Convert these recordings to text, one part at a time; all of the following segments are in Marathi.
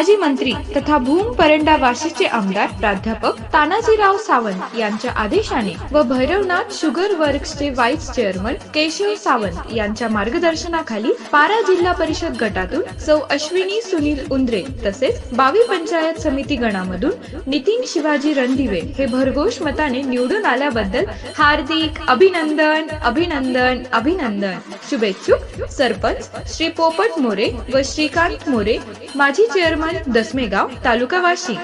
माजी मंत्री तथा भूम परंडा वाशीचे आमदार प्राध्यापक तानाजीराव सावंत यांच्या आदेशाने व भैरवनाथ शुगर वर्क्सचे व्हाईस चेअरमन केशव सावंत यांच्या मार्गदर्शनाखाली पारा जिल्हा परिषद गटातून सौ अश्विनी सुनील उंद्रे तसेच बावी पंचायत समिती गणामधून नितीन शिवाजी रणदिवे हे भरघोष मताने निवडून आल्याबद्दल हार्दिक अभिनंदन अभिनंदन अभिनंदन। शुभेच्छुक सरपंच श्री पोपट मोरे व श्रीकांत मोरे, माजी चेअरमन दसमेगाव तालुका वाशी।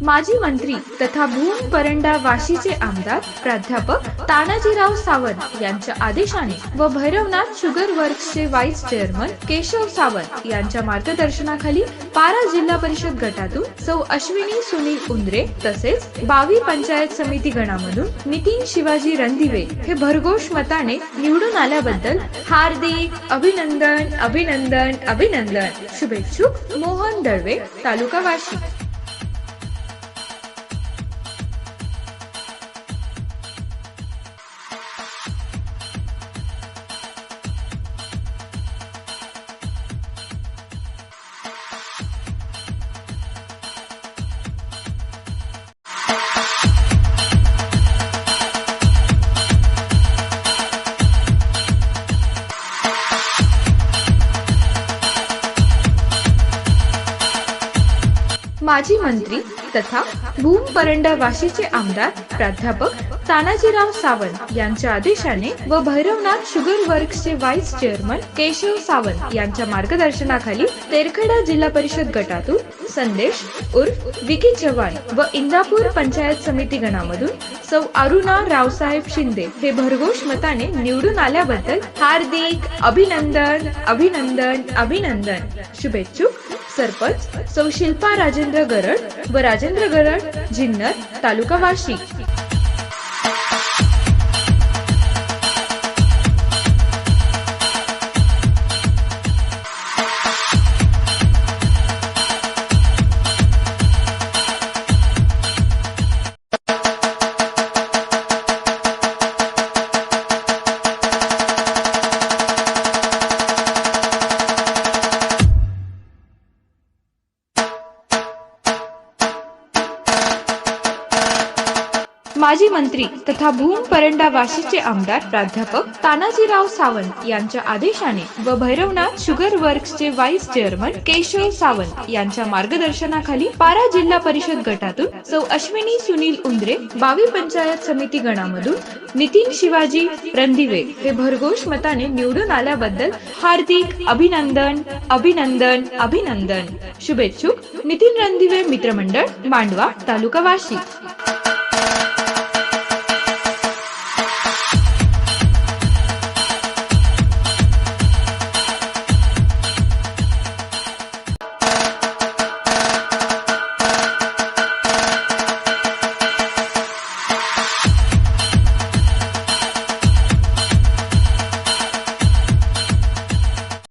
माजी मंत्री तथा भूम परंडा वाशीचे आमदार प्राध्यापक तानाजीराव सावंत यांच्या आदेशाने व भैरवनाथ शुगर वर्क्सचे व्हाईस चेअरमन केशव सावंत यांच्या मार्गदर्शनाखाली पारा जिल्हा परिषद गटातून सौ अश्विनी सुनील उंद्रे तसेच बावी पंचायत समिती गणामधून नितीन शिवाजी रणदिवे हे भरघोष मताने निवडून आल्याबद्दल हार्दिक अभिनंदन अभिनंदन अभिनंदन। शुभेच्छुक मोहन दळवे, तालुका वाशी। माजी मंत्री तथा भूम परंडा वाशीचे आमदार प्राध्यापक तानाजीराव सावंत यांच्या आदेशाने व भैरवनाथ शुगर वर्क्सचे व्हाईस चेअरमन केशव सावंत यांच्या मार्गदर्शनाखाली तेरखेडा जिल्हा परिषद गटातून संदेश उर्फ विकी चव्हाण व इंदापूर पंचायत समिती गणामधून सौ अरुणा रावसाहेब शिंदे हे भरघोष मताने निवडून आल्याबद्दल हार्दिक अभिनंदन अभिनंदन अभिनंदन। शुभेच्छुक सरपंच सौ शिल्पा राजेंद्र गरड व राजेंद्र गरड, जिन्नर, तालुका वाशी। माजी मंत्री तथा भूम परंडा वाशीचे आमदार प्राध्यापक तानाजीराव सावंत यांच्या आदेशाने व भैरवनाथ शुगर वर्क्सचे व्हाईस चेअरमन केशव सावंत यांच्या मार्गदर्शनाखाली पारा जिल्हा परिषद गटातून सौ अश्विनी सुनील उंद्रे, बावी पंचायत समिती गणामधून नितीन शिवाजी रणदिवे हे भरघोष मताने निवडून आल्याबद्दल हार्दिक अभिनंदन अभिनंदन अभिनंदन। शुभेच्छुक नितीन रणदिवे मित्रमंडळ, मांडवा, तालुका वाशी।